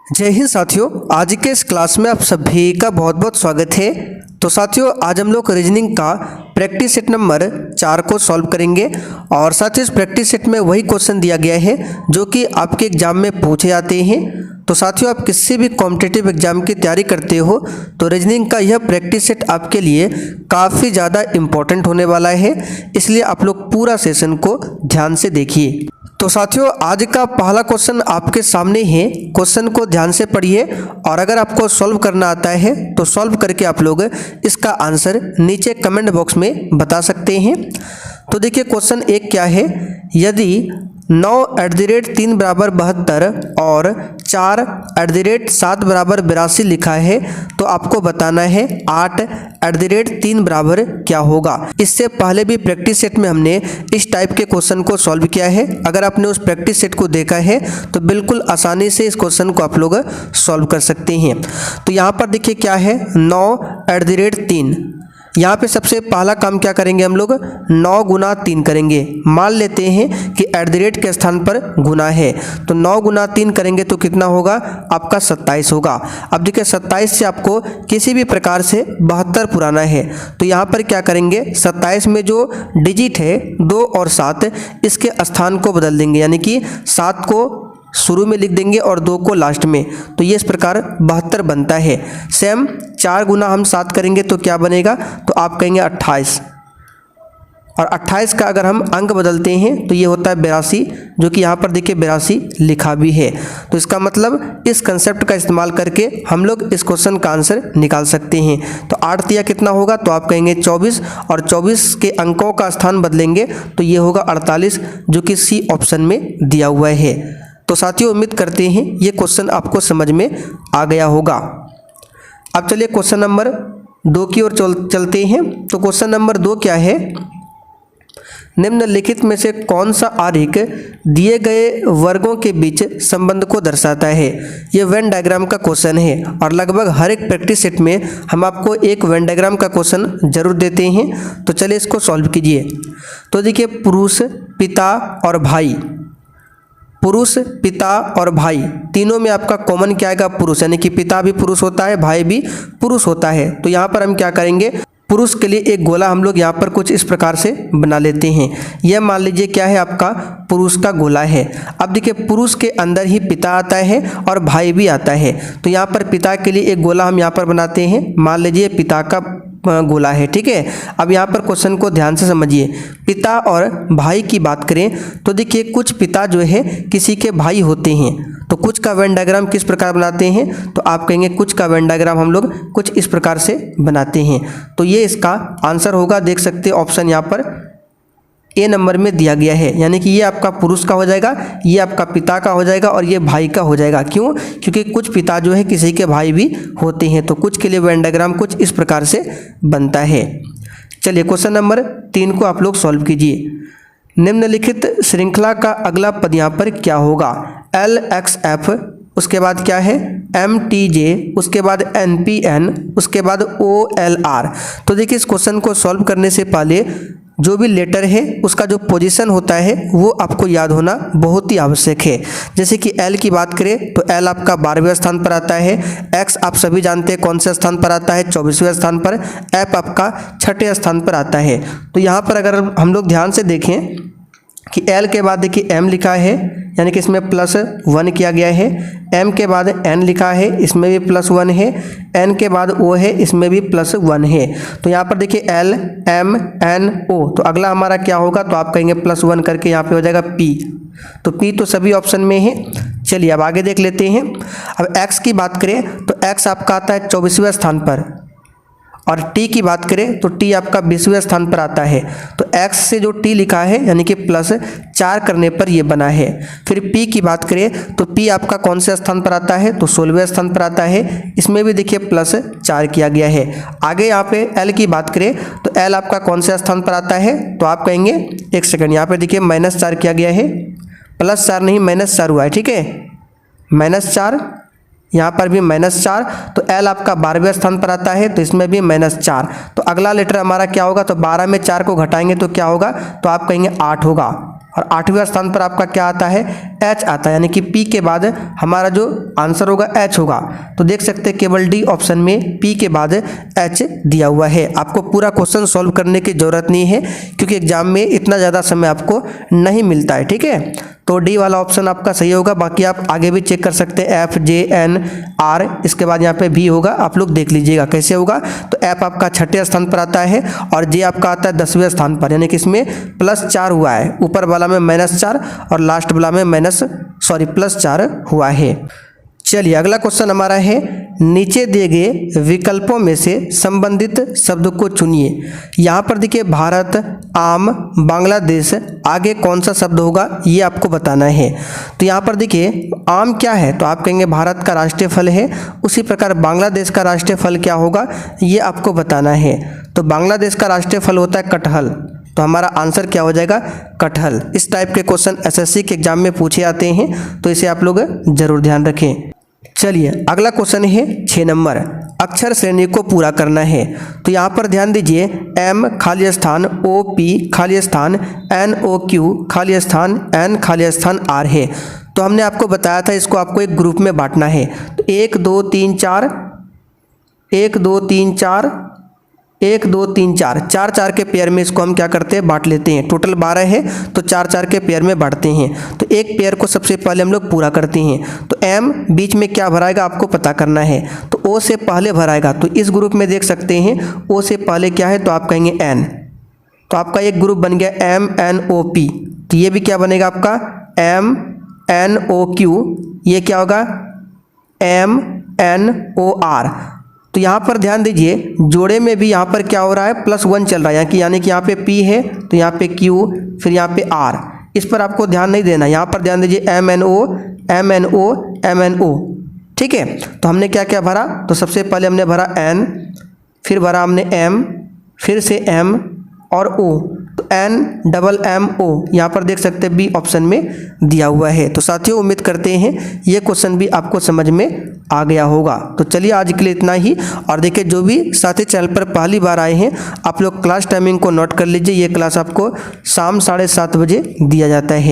जय हिंद साथियों, आज के इस क्लास में आप सभी का बहुत बहुत स्वागत है। तो साथियों, आज हम लोग रीजनिंग का प्रैक्टिस सेट नंबर 4 को सॉल्व करेंगे और साथ ही इस प्रैक्टिस सेट में वही क्वेश्चन दिया गया है जो कि आपके एग्जाम में पूछे जाते हैं। तो साथियों, आप किसी भी कॉम्पिटिटिव एग्जाम की तैयारी करते हो तो रीजनिंग का यह प्रैक्टिस सेट आपके लिए काफ़ी ज़्यादा इम्पोर्टेंट होने वाला है, इसलिए आप लोग पूरा सेशन को ध्यान से देखिए। तो साथियों, आज का पहला क्वेश्चन आपके सामने है। क्वेश्चन को ध्यान से पढ़िए और अगर आपको सॉल्व करना आता है तो सॉल्व करके आप लोग इसका आंसर नीचे कमेंट बॉक्स में बता सकते हैं। तो देखिए, क्वेश्चन एक क्या है। यदि 9 @ 3 = 72 और 4 @ 7 = 82 लिखा है तो आपको बताना है 8 @ 3 बराबर क्या होगा। इससे पहले भी प्रैक्टिस सेट में हमने इस टाइप के क्वेश्चन को सॉल्व किया है। अगर आपने उस प्रैक्टिस सेट को देखा है तो बिल्कुल आसानी से इस क्वेश्चन को आप लोग सॉल्व कर सकते हैं। तो यहाँ पर देखिए क्या है, 9 @ 3। यहाँ पे सबसे पहला काम क्या करेंगे, हम लोग 9 × 3 करेंगे। मान लेते हैं कि @ के स्थान पर गुना है तो 9 × 3 करेंगे तो कितना होगा, आपका 27 होगा। अब देखिए 27 से आपको किसी भी प्रकार से 72 पुराना है तो यहाँ पर क्या करेंगे, 27 में जो डिजिट है 2 और 7 इसके स्थान को बदल देंगे, यानी कि 7 को शुरू में लिख देंगे और 2 को लास्ट में, तो ये इस प्रकार 72 बनता है। सेम 4 × हम 7 करेंगे तो क्या बनेगा, तो आप कहेंगे 28 और 28 का अगर हम अंक बदलते हैं तो ये होता है 82, जो कि यहाँ पर देखिए 82 लिखा भी है। तो इसका मतलब इस कंसेप्ट का इस्तेमाल करके हम लोग इस क्वेश्चन का आंसर निकाल सकते हैं। तो 8 दिया कितना होगा, तो आप कहेंगे 24 और 24 के अंकों का स्थान बदलेंगे तो ये होगा 48, जो कि सी ऑप्शन में दिया हुआ है। तो साथियों, उम्मीद करते हैं ये क्वेश्चन आपको समझ में आ गया होगा। अब चलिए क्वेश्चन नंबर 2 की ओर चलते हैं। तो क्वेश्चन नंबर 2 क्या है, निम्नलिखित में से कौन सा आरेख दिए गए वर्गों के बीच संबंध को दर्शाता है। ये वेन डायग्राम का क्वेश्चन है और लगभग हर एक प्रैक्टिस सेट में हम आपको एक वेन डायग्राम का क्वेश्चन जरूर देते हैं। तो चलिए इसको सॉल्व कीजिए। तो देखिए, पुरुष, पिता और भाई, पुरुष, पिता और भाई तीनों में आपका कॉमन क्या आएगा, पुरुष, यानी कि पिता भी पुरुष होता है, भाई भी पुरुष होता है। तो यहाँ पर हम क्या करेंगे, पुरुष के लिए एक गोला हम लोग यहाँ पर कुछ इस प्रकार से बना लेते हैं। यह मान लीजिए क्या है, आपका पुरुष का गोला है। अब देखिए, पुरुष के अंदर ही पिता आता है और भाई भी आता है। तो यहाँ पर पिता के लिए एक गोला हम यहाँ पर बनाते हैं। मान लीजिए पिता का गोला है, ठीक है। अब यहाँ पर क्वेश्चन को ध्यान से समझिए। पिता और भाई की बात करें तो देखिए, कुछ पिता जो है किसी के भाई होते हैं तो कुछ का वेन डायग्राम किस प्रकार बनाते हैं, तो आप कहेंगे कुछ का वेन डायग्राम हम लोग कुछ इस प्रकार से बनाते हैं। तो ये इसका आंसर होगा। देख सकते हैं ऑप्शन यहाँ पर ए नंबर में दिया गया है, यानी कि ये आपका पुरुष का हो जाएगा, ये आपका पिता का हो जाएगा और ये भाई का हो जाएगा। क्यों, क्योंकि कुछ पिता जो है किसी के भाई भी होते हैं। तो कुछ के लिए वेन डायग्राम कुछ इस प्रकार से बनता है। चलिए क्वेश्चन नंबर 3 को आप लोग सॉल्व कीजिए। निम्नलिखित श्रृंखला का अगला पद यहाँ पर क्या होगा, LXF, उसके बाद क्या है MTJ, उसके बाद NPN, उसके बाद OLR। तो देखिए, इस क्वेश्चन को सॉल्व करने से पहले जो भी लेटर है उसका जो पोजीशन होता है वो आपको याद होना बहुत ही आवश्यक है। जैसे कि L की बात करें तो L आपका 12वें स्थान पर आता है। X आप सभी जानते हैं कौन से स्थान पर आता है, 24वें स्थान पर। F आपका 6ठे स्थान पर आता है। तो यहाँ पर अगर हम लोग ध्यान से देखें कि L के बाद देखिए M लिखा है, यानी कि इसमें +1 किया गया है। M के बाद N लिखा है, इसमें भी +1 है। N के बाद O है, इसमें भी +1 है। तो यहाँ पर देखिए L M N O, तो अगला हमारा क्या होगा, तो आप कहेंगे +1 करके यहाँ पे हो जाएगा P। तो P तो सभी ऑप्शन में है। चलिए अब आगे देख लेते हैं। अब X की बात करें तो X आपका आता है 24वें स्थान पर और T की बात करें तो T आपका 20वें स्थान पर आता है। तो X से जो T लिखा है यानी कि +4 करने पर ये बना है। फिर P की बात करें तो P आपका कौन से स्थान पर आता है, तो 16वें स्थान पर आता है। इसमें भी देखिए +4 किया गया है। आगे यहाँ पे L की बात करें तो L आपका कौन से स्थान पर आता है, तो आप कहेंगे एक सेकंड, यहाँ पे देखिए -4 किया गया है, +4 नहीं -4 हुआ है, ठीक है, -4, यहाँ पर भी -4। तो L आपका 12वें स्थान पर आता है तो इसमें भी -4। तो अगला लेटर हमारा क्या होगा, तो 12 में 4 को घटाएंगे तो क्या होगा, तो आप कहेंगे 8 होगा। और 8वें स्थान पर आपका क्या आता है, H आता है, यानी कि P के बाद हमारा जो आंसर होगा H होगा। तो देख सकते हैं केवल डी ऑप्शन में P के बाद H दिया हुआ है। आपको पूरा क्वेश्चन सॉल्व करने की ज़रूरत नहीं है क्योंकि एग्जाम में इतना ज़्यादा समय आपको नहीं मिलता है, ठीक है। तो डी वाला ऑप्शन आपका सही होगा। बाकी आप आगे भी चेक कर सकते हैं, F J N R, इसके बाद यहाँ पे भी होगा, आप लोग देख लीजिएगा कैसे होगा। तो F आपका 6ठे स्थान पर आता है और J आपका आता है 10वें स्थान पर, यानी कि इसमें +4 हुआ है, ऊपर वाला में -4 और लास्ट वाला में +4 हुआ है। चलिए अगला क्वेश्चन हमारा है, नीचे दिए गए विकल्पों में से संबंधित शब्द को चुनिए। यहाँ पर देखिए भारत, आम, बांग्लादेश, आगे कौन सा शब्द होगा ये आपको बताना है। तो यहाँ पर देखिए आम क्या है, तो आप कहेंगे भारत का राष्ट्रीय फल है। उसी प्रकार बांग्लादेश का राष्ट्रीय फल क्या होगा ये आपको बताना है। तो बांग्लादेश का राष्ट्रीय फल होता है कटहल, तो हमारा आंसर क्या हो जाएगा, कटहल। इस टाइप के क्वेश्चन एसएससी के एग्जाम में पूछे आते हैं, तो इसे आप लोग जरूर ध्यान रखें। चलिए अगला क्वेश्चन है 6 नंबर, अक्षर श्रेणी को पूरा करना है। तो यहाँ पर ध्यान दीजिए, M खाली स्थान OP खाली स्थान NOQ खाली स्थान N खाली स्थान R है। तो हमने आपको बताया था इसको आपको एक ग्रुप में बांटना है। तो 1 2 3 4 1 2 3 4 1 2 3 4 4 4 के पेयर में इसको हम क्या करते हैं, बांट लेते हैं। टोटल 12 है तो 4 4 के पेयर में बांटते हैं। तो एक पेयर को सबसे पहले हम लोग पूरा करते हैं। तो M बीच में क्या भराएगा आपको पता करना है। तो O से पहले भराएगा, तो इस ग्रुप में देख सकते हैं O से पहले क्या है, तो आप कहेंगे N। तो आपका एक ग्रुप बन गया MNOP। तो ये भी क्या बनेगा आपका MNOQ। ये क्या होगा MNOR। तो यहाँ पर ध्यान दीजिए, जोड़े में भी यहाँ पर क्या हो रहा है, +1 चल रहा है, यानी कि यहाँ पे P है तो यहाँ पे Q, फिर यहाँ पे R। इस पर आपको ध्यान नहीं देना, यहाँ पर ध्यान दीजिए MNO, ठीक है। तो हमने क्या क्या भरा, तो सबसे पहले हमने भरा N, फिर भरा हमने M, फिर से M और O। तो NMMO यहाँ पर देख सकते हैं B ऑप्शन में दिया हुआ है। तो साथियों उम्मीद करते हैं ये क्वेश्चन भी आपको समझ में आ गया होगा। तो चलिए आज के लिए इतना ही। और देखिए जो भी साथी चैनल पर पहली बार आए हैं, आप लोग क्लास टाइमिंग को नोट कर लीजिए। ये क्लास आपको शाम 7:30 बजे दिया जाता है।